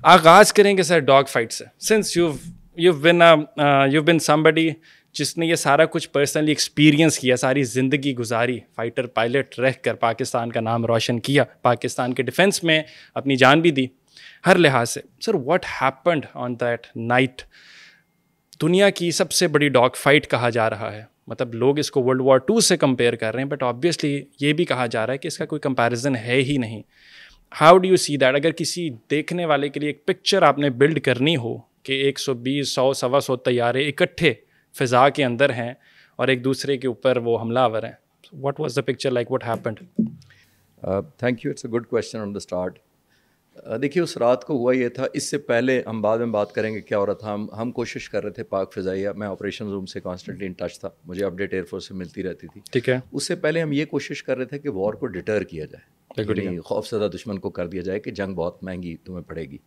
آغاز کریں گے سر ڈاگ فائٹ سے. سنس یو بن somebody جس نے یہ سارا کچھ پرسنلی ایکسپیرینس کیا, ساری زندگی گزاری, فائٹر پائلٹ رہ کر پاکستان کا نام روشن کیا, پاکستان کے ڈیفنس میں اپنی جان بھی دی ہر لحاظ سے. Sir what happened on that night? دنیا کی سب سے بڑی ڈاگ فائٹ کہا جا رہا ہے, مطلب لوگ اس کو World War II سے کمپیئر کر رہے ہیں, بٹ آبویسلی یہ بھی کہا جا رہا ہے کہ اس کا کوئی کمپیریزن ہے ہی نہیں. How do you see that? اگر کسی دیکھنے والے کے لیے ایک پکچر آپ نے بلڈ کرنی ہو کہ 120 100 125 طیارے اکٹھے فضا کے اندر ہیں اور ایک دوسرے کے اوپر وہ حملہ آور ہیں, what was the picture like, what happened? Thank you, it's a good question on the start. دیکھیے اس رات کو ہوا یہ تھا, اس سے پہلے ہم بعد میں بات کریں گے کیا ہو رہا تھا. ہم کوشش کر رہے تھے پاک فضائیہ, میں آپریشن روم سے کانسٹنٹلی ان ٹچ تھا, مجھے اپڈیٹ ایئر فورس سے ملتی رہتی تھی. ٹھیک ہے. اس سے پہلے ہم یہ کوشش کر رہے تھے کہ وار کو ڈٹر کیا جائے, یعنی خوف زدہ دشمن کو کر دیا جائے کہ جنگ بہت مہنگی تمہیں پڑے گی,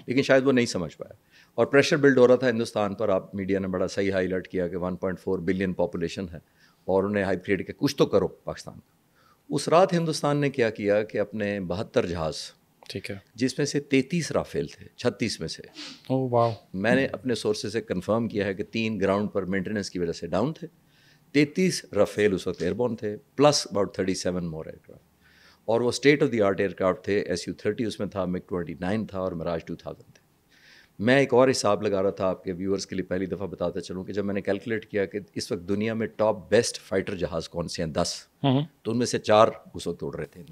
لیکن شاید وہ نہیں سمجھ پایا اور پریشر بلڈ ہو رہا تھا ہندوستان پر. آپ میڈیا نے بڑا صحیح ہائی لائٹ کیا کہ 1.4 بلین پاپولیشن ہے اور انہیں ہائی کریٹ کیا کچھ تو کرو پاکستان کا. اس رات ہندوستان نے کیا کیا کہ اپنے 72 جہاز, ٹھیک ہے, جس میں سے 33 رافیل تھے 36 میں سے, واو, میں نے اپنے سورسز سے کنفرم کیا ہے کہ 3 گراؤنڈ پر مینٹیننس کی وجہ سے ڈاؤن تھے, 33 رافیل اس وقت ایئربورن تھے, plus about 37 more aircraft, اور وہ state of the art aircraft تھے. SU-30 اس میں تھا, MiG-29 تھا اور میراج 2000 تھے. میں ایک اور حساب لگا رہا تھا آپ کے ویورز کے لیے, پہلی دفعہ بتاتا چلوں کہ جب میں نے کیلکولیٹ کیا کہ اس وقت دنیا میں ٹاپ بیسٹ فائٹر جہاز کون سے ہیں 10, تو ان میں سے 4 اس وقت اڑ رہے تھے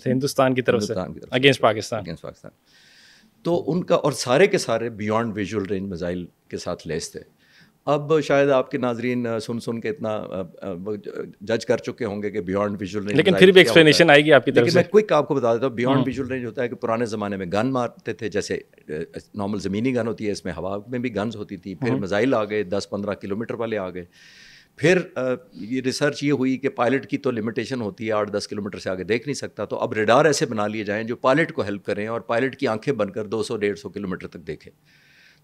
ہندوستان کی طرف سے اگینسٹ پاکستان. تو ان کا, اور سارے کے سارے بیانڈ ویژول رینج میزائل کے ساتھ لیس تھے. اب شاید آپ کے ناظرین سن کے اتنا جج کر چکے ہوں گے کہ بیانڈ ویژول رینج, لیکن پھر بھی ایکسپلینیشن آئے گی آپ کی طرف سے. میں کوئک آپ کو بتا دیتا ہوں. بیانڈ ویژول رینج ہوتا ہے کہ پرانے زمانے میں گن مارتے تھے, جیسے نارمل زمینی گن ہوتی ہے, اس میں ہوا میں بھی گنز ہوتی تھی. پھر میزائل آ گئے, 10-15 کلومیٹر والے آ گئے. پھر یہ ریسرچ یہ ہوئی کہ پائلٹ کی تو لمیٹیشن ہوتی ہے, 8-10 کلومیٹر سے آگے دیکھ نہیں سکتا, تو اب ریڈار ایسے بنا لیے جائیں جو پائلٹ کو ہیلپ کریں اور پائلٹ کی آنکھیں بن کر 200-150 کلومیٹر تک دیکھیں.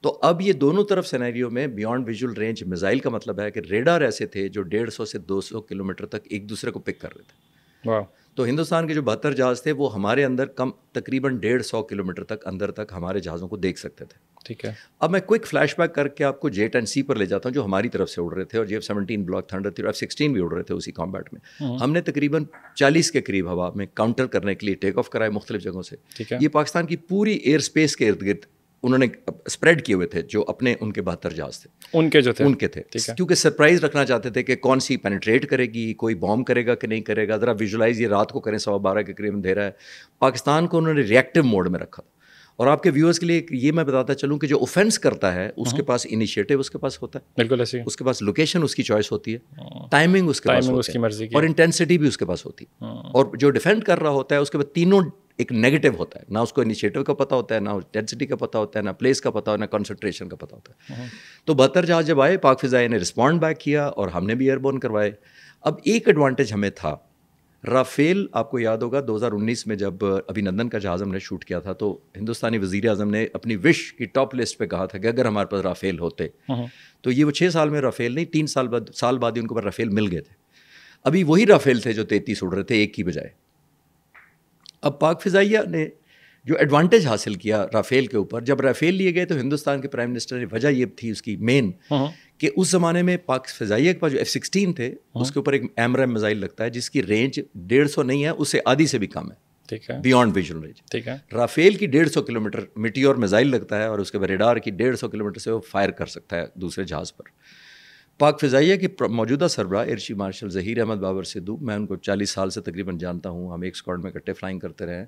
تو اب یہ دونوں طرف سینیریو میں بیانڈ ویژول رینج میزائل کا مطلب ہے کہ ریڈار ایسے تھے جو 150 سے 200 کلومیٹر تک ایک دوسرے کو پک کر رہے تھے. تو ہندوستان کے جو 72 جہاز تھے وہ ہمارے اندر تقریباً 150 کلومیٹر تک اندر تک ہمارے جہازوں کو دیکھ سکتے تھے. ٹھیک ہے. اب میں کوئک فلیش بیک کر کے آپ کو J-10C پر لے جاتا ہوں جو ہماری طرف سے اڑ رہے تھے, اور F-17 بلاک تھنڈر تھی, اور F-16 بھی اڑ رہے تھے اسی کامبیٹ میں. ہم نے تقریباً 40 کے قریب ہوا میں کاؤنٹر کرنے کے لیے ٹیک آف کرائے مختلف جگہوں سے. یہ پاکستان کی پوری ایئر اسپیس کے ارد گرد انہوں نے اسپریڈ کیے ہوئے تھے جو اپنے ان کے 72 جہاز تھے, ان کے تھے, کیونکہ سرپرائز رکھنا چاہتے تھے کہ کون سی پینیٹریٹ کرے گی, کوئی بام کرے گا کہ نہیں کرے گا. ذرا ویژولائز یہ رات کو کریں, 12:15 کے قریب اندھیرا ہے. پاکستان کو انہوں نے ریئیکٹیو موڈ میں رکھا. اور آپ کے ویورز کے لیے یہ میں بتاتا چلوں کہ جو اوفینس کرتا ہے اس کے پاس انیشیٹو اس کے پاس ہوتا ہے, بالکل ایسے, اس کے پاس لوکیشن اس کی چوائس ہوتی ہے, ٹائمنگ اس کے پاس ہوتی ہے, اور انٹینسٹی بھی اس کے پاس ہوتی ہے. اور جو ڈیفینڈ کر رہا ہوتا ہے اس کے بعد تینوں ایک نیگیٹو ہوتا ہے, نہ اس کو انیشیٹو کا پتہ ہوتا ہے, نہ انٹینسٹی کا پتہ ہوتا ہے, نہ پلیس کا پتہ ہوتا ہے, نہ کنسنٹریشن کا پتہ ہوتا ہے. تو 72 جہاز جب آئے, پاک فضائیہ نے رسپونڈ بیک کیا اور ہم نے بھی ایئر بورن کروائے. اب ایک ایڈوانٹیج ہمیں تھا, رافیل آپ کو یاد ہوگا 2019 میں جب ابھینندن کا جہاز ہم نے شوٹ کیا تھا تو ہندوستانی وزیر اعظم نے اپنی وش کی ٹاپ لسٹ پہ کہا تھا کہ اگر ہمارے پاس رافیل ہوتے تو یہ وہ 6 سال میں رافیل نہیں 3 سال بعد ہی ان کو رافیل مل گئے تھے. ابھی وہی رافیل تھے جو 33 اڑ رہے تھے ایک کی بجائے. اب پاک فضائیہ نے جو ایڈوانٹیج حاصل کیا رافیل کے اوپر, جب رافیل لیے گئے تو ہندوستان کے پرائم منسٹر نے وجہ یہ تھی اس کی مین کہ اس زمانے میں پاک فضائیہ کے پاس جو F-16 تھے اس کے اوپر ایک AMRAAM میزائل لگتا ہے جس کی رینج 150 نہیں ہے, اس سے آدھی سے بھی کم ہے, ٹھیک ہے, بیانڈ ویژول رینج. ٹھیک ہے. رافیل کی 150 کلومیٹر میٹیور میزائل لگتا ہے اور اس کے بعد ریڈار کی 150 کلومیٹر سے وہ فائر کر سکتا ہے دوسرے جہاز پر. پاک فضائیہ کے موجودہ سربراہ air chief marshal Zaheer Ahmed Babar Sidhu, میں ان کو 40 سال سے تقریباً جانتا ہوں, ہم ایک اسکواڈ میں اکٹھے فلائنگ کرتے رہے ہیں.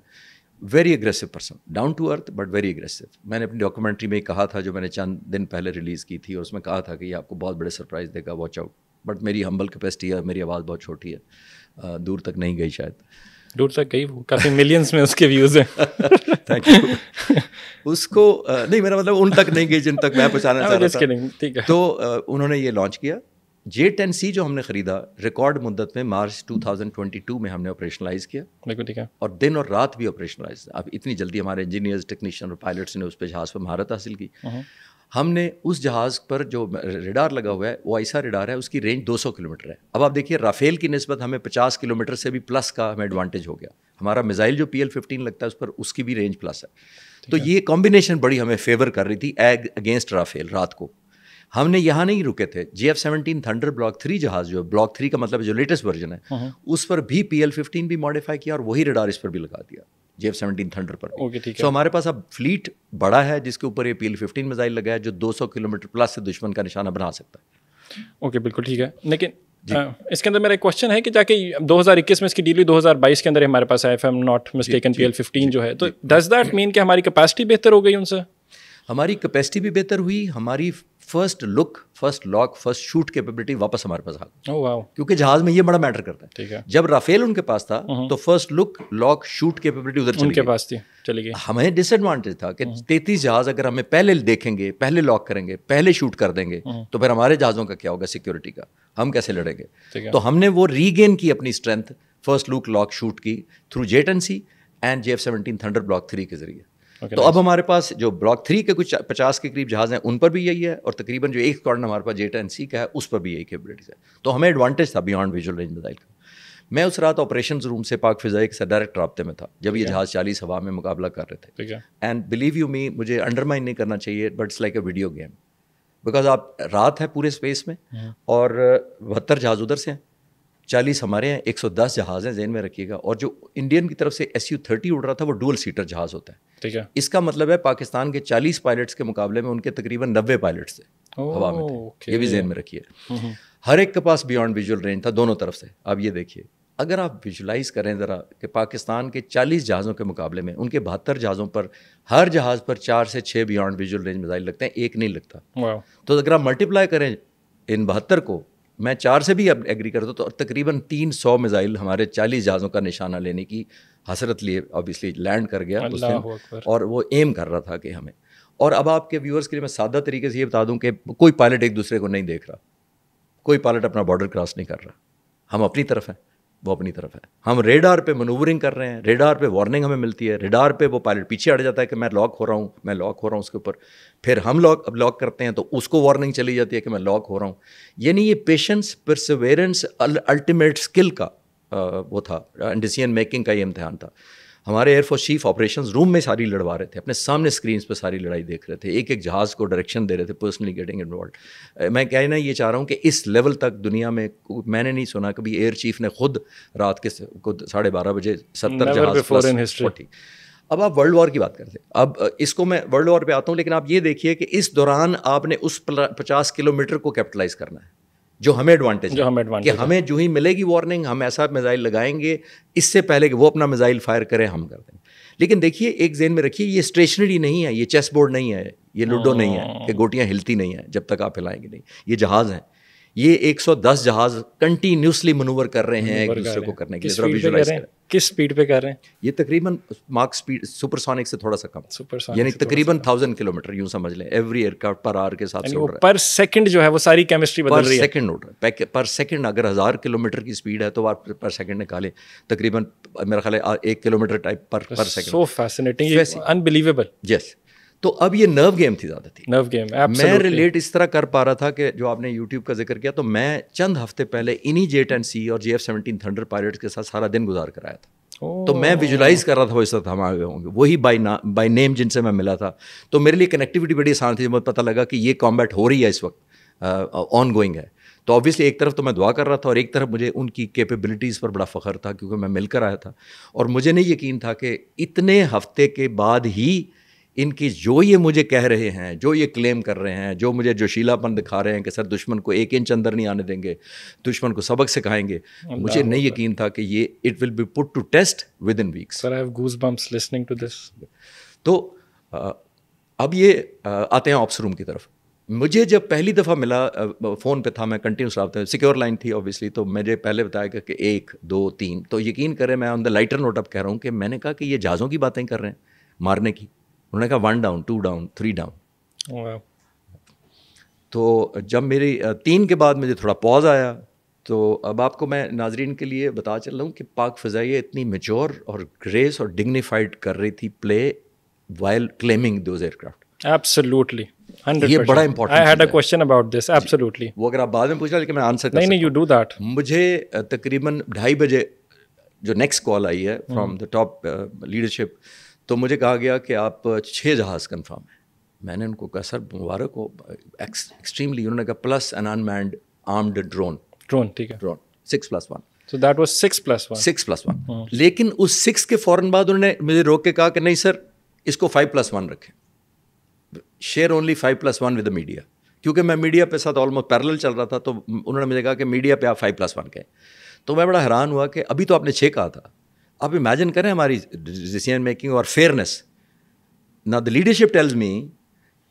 Very aggressive person, down to earth but very aggressive. میں نے اپنی ڈاکومنٹری میں کہا تھا جو میں نے چند دن پہلے ریلیز کی تھی, اور اس میں کہا تھا کہ یہ آپ کو بہت بڑے سرپرائز دے گا, واچ آؤٹ. بٹ میری ہمبل کیپیسٹی ہے, میری آواز بہت چھوٹی ہے, دور تک نہیں گئی, شاید دور تک گئی, کافی ملینس میں اس کے ویوز ہیں. Thank you. اس کو نہیں, میرا مطلب ان تک نہیں گئی جن تک میں پہنچانا چاہ رہا تھا. تو انہوں نے یہ لانچ کیا. J-10C جو ہم نے خریدا ریکارڈ مدت میں مارچ 2022 میں ہم نے آپریشنلائز کیا. بالکل ٹھیک ہے. اور دن اور رات بھی آپریشنلائز. اب اتنی جلدی ہمارے انجینئرز, ٹیکنیشین اور پائلٹس نے اس پہ جہاز پہ مہارت حاصل کی. ہم نے اس جہاز پر جو ریڈار لگا ہوا ہے وہ ایسا ریڈار ہے, اس کی رینج 200 کلومیٹر ہے. اب آپ دیکھیے رافیل کی نسبت ہمیں 50 کلومیٹر سے بھی پلس کا ہمیں ایڈوانٹیج ہو گیا. ہمارا میزائل جو PL-15 لگتا ہے اس پر اس کی بھی رینج پلس ہے. تو یہ کمبینیشن بڑی ہمیں فیور کر رہی تھی اگینسٹ رافیل. رات کو ہم نے یہاں نہیں رکے تھے. GF-17 تھنڈر بلاک 3 جہاز جو بلاک 3 کا مطلب جو لیٹسٹ ورژن ہے اس پر بھی PL-15 بھی ماڈیفائی کیا اور وہی ریڈار اس پر بھی لگا دیا GF-17 تھنڈر پر. سو ہمارے پاس اب فلیٹ بڑا ہے جس کے اوپر یہ PL-15 میزائل لگا ہے جو 200 کلومیٹر پلس سے دشمن کا نشانہ بنا سکتا ہے. اوکے بالکل ٹھیک ہے. لیکن اس کے اندر میرا ایک کوشچن ہے کہ جا کے 2021 میں اس کی ڈیل ہوئی, 2022 کے اندر ہمارے پاس ہے, if I'm not mistaken, PL-15 جو ہے, تو ڈز دیٹ مین کہ ہماری کیپیسٹی بہتر ہو گئی ان سے؟ ہماری کیپیسٹی بھی بہتر ہوئی, ہماری first look, first lock, first shoot capability واپس ہمارے پاس آ گئی, کیونکہ جہاز میں یہ بڑا میٹر کرتا ہے. جب رافیل ان کے پاس تھا تو first look, lock, shoot capability ادھر ان کے پاس تھی, چلی گئی. ہمیں ڈس ایڈوانٹیج تھا کہ 33 جہاز اگر ہمیں پہلے دیکھیں گے, پہلے لاک کریں گے, پہلے شوٹ کر دیں گے تو پھر ہمارے جہازوں کا کیا ہوگا سیکیورٹی کا, ہم کیسے لڑیں گے. تو ہم نے وہ ریگین کی اپنی strength first look, lock, shoot کی through JET&C and GF-17 Thunder Block 3 کے ذریعے. تو اب ہمارے پاس جو بلاک 3 کے کچھ 50 کے قریب جہاز ہیں ان پر بھی یہی ہے, اور تقریباً جو ایک اسکواڈرن ہمارے پاس JET&C کا ہے اس پر بھی یہی کیپبلٹیز ہے. تو ہمیں ایڈوانٹیج تھا بیانڈ ویژول رینج میزائل کا. میں اس رات آپریشنز روم سے پاک فضائی کے ساتھ ڈائریکٹ رابطے میں تھا جب یہ جہاز 40 ہوا میں مقابلہ کر رہے تھے. اینڈ بلیو یو می, مجھے انڈرمائن نہیں کرنا چاہیے but it's like a video game, because آپ رات ہے پورے اسپیس میں اور 72 جہاز ادھر سے ہیں, 40 ہمارے ہیں, 110 جہاز ہیں, ذہن میں رکھیے گا. اور جو انڈین کی طرف سے SU-30 اڑ رہا تھا وہ ڈول سیٹر جہاز ہوتا ہے. اس کا مطلب ہے پاکستان کے 40 پائلٹس کے مقابلے میں ان کے تقریباً 90 پائلٹس تھے ہوا میں تھے. یہ بھی ذہن میں رکھیے. ہر ایک کے پاس بیانڈ ویژول رینج تھا دونوں طرف سے. اب یہ دیکھیے, اگر آپ ویژولائز کریں ذرا کہ پاکستان کے 40 جہازوں کے مقابلے میں ان کے 72 جہازوں پر ہر جہاز پر 4 سے 6 بیانڈ ویژول رینج میزائل لگتے ہیں, ایک نہیں لگتا. تو اگر آپ ملٹیپلائی کریں ان 72 کو, میں 4 سے بھی اب ایگری کرتا ہوں, تو تقریباً 300 میزائل ہمارے 40 جہازوں کا نشانہ لینے کی حسرت لیے اوبیسلی لینڈ کر گیا اس دن, اور وہ ایم کر رہا تھا کہ ہمیں. اور اب آپ کے ویورز کے لیے میں سادہ طریقے سے یہ بتا دوں کہ کوئی پائلٹ ایک دوسرے کو نہیں دیکھ رہا, کوئی پائلٹ اپنا بارڈر کراس نہیں کر رہا. ہم اپنی طرف ہیں, وہ اپنی طرف ہے. ہم ریڈار پہ منورنگ کر رہے ہیں, ریڈار پہ وارننگ ہمیں ملتی ہے, ریڈار پہ وہ پائلٹ پیچھے ہٹ جاتا ہے کہ میں لاک ہو رہا ہوں, میں لاک ہو رہا ہوں اس کے اوپر. پھر ہم لاک کرتے ہیں تو اس کو وارننگ چلی جاتی ہے کہ میں لاک ہو رہا ہوں. یعنی یہ پیشنس, پرسیویرنس, الٹیمیٹ اسکل کا وہ تھا, ڈیسیژن میکنگ کا یہ امتحان تھا. ہمارے ایئر فورس چیف آپریشنز روم میں ساری لڑوا رہے تھے, اپنے سامنے اسکرینس پہ ساری لڑائی دیکھ رہے تھے, ایک ایک جہاز کو ڈائریکشن دے رہے تھے, پرسنلی گیٹنگ انوالوڈ. میں کہنا یہ چاہ رہا ہوں کہ اس لیول تک دنیا میں میں نے نہیں سنا کبھی ایئر چیف نے خود رات کے 12:30 بجے 70 جہاز. اب آپ ورلڈ وار کی بات کرتے ہیں, اب اس کو میں ورلڈ وار پہ آتا ہوں, لیکن آپ یہ دیکھیے کہ اس دوران آپ نے اس 50 کلومیٹر کو کیپٹلائز کرنا ہے جو ہمیں ایڈوانٹیج ہے, کہ ہمیں جو ہی ملے گی وارننگ ہم ایسا میزائل لگائیں گے اس سے پہلے کہ وہ اپنا میزائل فائر کرے ہم کر دیں گے. لیکن دیکھیے ایک ذہن میں رکھیے, یہ اسٹیشنری نہیں ہے, یہ چیس بورڈ نہیں ہے, یہ لوڈو نہیں ہے کہ گوٹیاں ہلتی نہیں ہیں جب تک آپ ہلائیں گے نہیں. یہ جہاز ہیں, یہ 110 جہاز کنٹینیوسلی منور کر رہے ہیں ایک دوسرے کو کرنے کے لیے. کس سپیڈ پہ کر رہے ہیں؟ یہ تقریباً ماک سپیڈ سپر سونک سے تھوڑا سا کم, یعنی تقریباً 1000 کلومیٹر یوں سمجھ لیں ایوری ایئر کرافٹ پر آور کے ساتھ سے اڑ رہا ہے. پر سیکنڈ جو ہے وہ ساری کیمسٹری بدل رہی ہے, پر سیکنڈ اڑ رہا ہے, پر سیکنڈ. اگر 1000 کلومیٹر کی سپیڈ ہے تو آپ پر سیکنڈ نکالیں, تقریباً میرا خیال ہے 1 کلومیٹر ٹائپ پر second. So fascinating, unbelievable. Yes. تو اب یہ نرو گیم تھی, زیادہ تھی نرو گیم. میں ریلیٹ اس طرح کر پا رہا تھا کہ جو آپ نے یوٹیوب کا ذکر کیا, تو میں چند ہفتے پہلے انہی JET&C اور GF-17 تھنڈر پائلٹس کے ساتھ سارا دن گزار کر آیا تھا. تو میں ویژولائز کر رہا تھا وہ اس وقت ہم آگے ہوں گے, وہی بائی نیم جن سے میں ملا تھا. تو میرے لیے کنیکٹیوٹی بڑی آسان تھی. مجھے پتہ لگا کہ یہ کامبیٹ ہو رہی ہے اس وقت, آن گوئنگ ہے. تو آبویسلی ایک طرف تو میں دعا کر رہا تھا اور ایک طرف مجھے ان کی کیپیبلٹیز پر بڑا فخر تھا, کیونکہ میں مل کر آیا تھا. اور مجھے نہیں یقین تھا کہ اتنے ہفتے کے بعد ہی ان کی جو یہ مجھے کہہ رہے ہیں, جو یہ کلیم کر رہے ہیں, جو مجھے جوشیلا پن دکھا رہے ہیں کہ سر دشمن کو 1 انچ اندر نہیں آنے دیں گے, دشمن کو سبق سکھائیں گے, مجھے نہیں یقین تھا کہ یہ it will be put to test with in weeks. Sir I have goosebumps listening to this. تو اب یہ آتے ہیں آپس روم کی طرف. مجھے جب پہلی دفعہ ملا, فون پہ تھا میں, کنٹینیوس رابطہ, سیکیور لائن تھی اوبیسلی, تو مجھے پہلے بتایا گیا کہ 1 2 3. تو یقین کریں میں آن دا لائٹر نوٹ اب کہہ رہا ہوں کہ میں نے کہا کہ یہ جہازوں کی باتیں کر رہے ہیں مارنے کی. انہوں نے کہا 1 ڈاؤن 2 ڈاؤن 3 ڈاؤن. تو جب میری 3 کے بعد مجھے تھوڑا پاز آیا, تو اب آپ کو میں ناظرین کے لیے بتا چل رہا ہوں کہ پاک فضائیہ اتنی میچور اور گریس اور ڈگنیفائڈ کر رہی تھی play while claiming those aircraft. Absolutely. 100%. یہ بڑا important. I had a question about this. Absolutely. وہ اگر آپ بعد میں پوچھ رہا لیکن میں آنسر کر سکتا ہوں. نہیں, you do that. مجھے تقریباً 2:30 بجے جو نیکسٹ کال آئی ہے فرام دا ٹاپ لیڈرشپ, تو مجھے کہا گیا کہ آپ 6 جہاز کنفرم ہیں. میں نے ان کو کہا سر مبارک ہو ایکسٹریملی. انہوں نے کہا پلس این انمینڈ آرمڈ ڈرون. ٹھیک ہے, ڈرون 6+1. So that was 6+1. 6+1. لیکن اس 6 کے فوراً بعد انہوں نے مجھے روک کے کہا کہ نہیں سر اس کو 5+1 رکھیں, share only 5+1 with the media. کیونکہ میں میڈیا پہ ساتھ آلموسٹ پیرلل چل رہا تھا, تو انہوں نے مجھے کہا کہ میڈیا پہ آپ 5+1 کہیں. تو میں بڑا حیران ہوا کہ ابھی تو آپ نے 6 کہا تھا. آپ امیجن کریں ہماری ڈیسیژن میکنگ اور فیئرنیس. نا دا لیڈرشپ ٹیلز می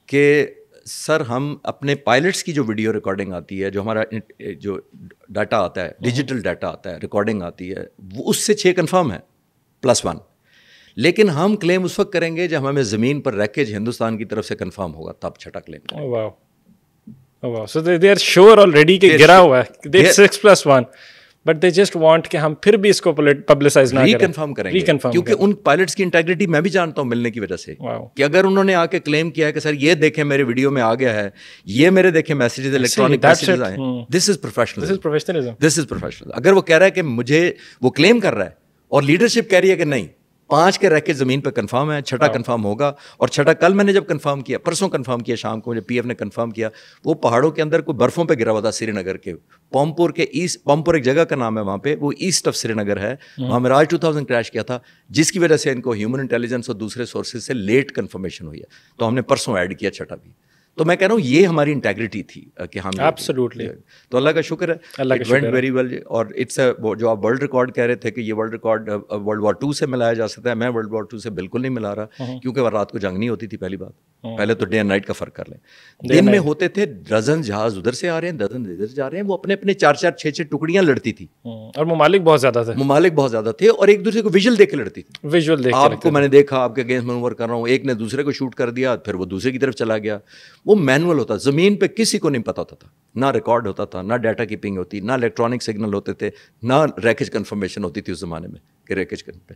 کہ سر ہم اپنے پائلٹس کی جو ویڈیو ریکارڈنگ آتی ہے, جو ہمارا جو ڈاٹا آتا ہے, ڈیجیٹل ڈاٹا آتا ہے, ریکارڈنگ آتی ہے, وہ اس سے 6 کنفرم ہے +1. لیکن ہم کلیم اس وقت کریں گے جب ہمیں زمین پر ریکیج ہندوستان کی طرف سے کنفرم ہوگا, تب چھٹا کلیم کریں گے. Wow. So they are sure already کہ گرا ہوا ہے. They 6+1. But they just want کہ ہم پھر بھی اس کو پبلسائز نہ کریں, ریکنفرم کریں گے. کیونکہ ان پائلٹس کی انٹیگریٹی میں بھی جانتا ہوں ملنے کی وجہ سے, کہ اگر انہوں نے آ کے کلیم کیا ہے کہ سر یہ دیکھیں میرے ویڈیو میں آ گیا ہے, یہ میرے دیکھیں میسیجز الیکٹرانک میسیجز آئے, دس از پروفیشنلزم. اگر وہ کہہ رہا ہے کہ مجھے وہ کلیم کر رہا ہے اور لیڈرشپ کہہ رہی ہے کہ نہیں 5 کے ریکٹ زمین پہ کنفرم ہے, 6 کنفرم ہوگا. اور 6 کل میں نے جب کنفرم کیا, پرسوں کنفرم کیا شام کو, جب پی ایف نے کنفرم کیا, وہ پہاڑوں کے اندر کوئی برفوں پہ گرا ہوا تھا سری نگر کے پامپور کے ایسٹ. پامپور ایک جگہ کا نام ہے وہاں پہ, وہ ایسٹ آف سری نگر ہے. وہاں میراج 2000 کریش کیا تھا, جس کی وجہ سے ان کو ہیومن انٹیلیجنس اور دوسرے سورسز سے لیٹ کنفرمیشن ہوئی ہے. تو ہم نے پرسوں ایڈ کیا 6 بھی. تو میں کہہ رہا ہوں یہ ہماری انٹیگریٹی تھی کہ ہم ایبسلیوٹلی. تو اللہ کا شکر ہے, اٹ وینٹ ویری ویل. اور اٹس جو آپ ورلڈ ریکارڈ کہہ رہے تھے کہ یہ ورلڈ ریکارڈ ورلڈ وار 2 سے ملایا جا سکتا ہے, میں ورلڈ وار 2 سے بالکل نہیں ملا رہا, کیونکہ وہ رات کو جنگ نہیں ہوتی تھی. پہلی بات, پہلے تو ڈے اینڈ نائٹ کا فرق کر لیں. دن میں ہوتے تھے ڈزن جہاز ادھر سے آ رہے ہیں, ڈزن ادھر جا رہے ہیں, وہ اپنے اپنے 4-4 6-6 ٹکڑیاں لڑتی تھی, اور ممالک بہت زیادہ تھے, اور ایک دوسرے کو ویژول دیکھ کے لڑتی تھی. ویژول دیکھ آپ کو میں نے دیکھا آپ کے اگینسٹ مینوور کر رہا ہوں, ایک نے دوسرے کو شوٹ کر دیا, پھر وہ دوسرے کی طرف چلا گیا. وہ مینول ہوتا, زمین پہ کسی کو نہیں پتا ہوتا تھا, نہ ریکارڈ ہوتا تھا, نہ ڈیٹا کیپنگ ہوتی, نہ الیکٹرانک سگنل ہوتے تھے, نہ ریکیج کنفرمیشن ہوتی تھی اس زمانے میں کہ ریکیج پہ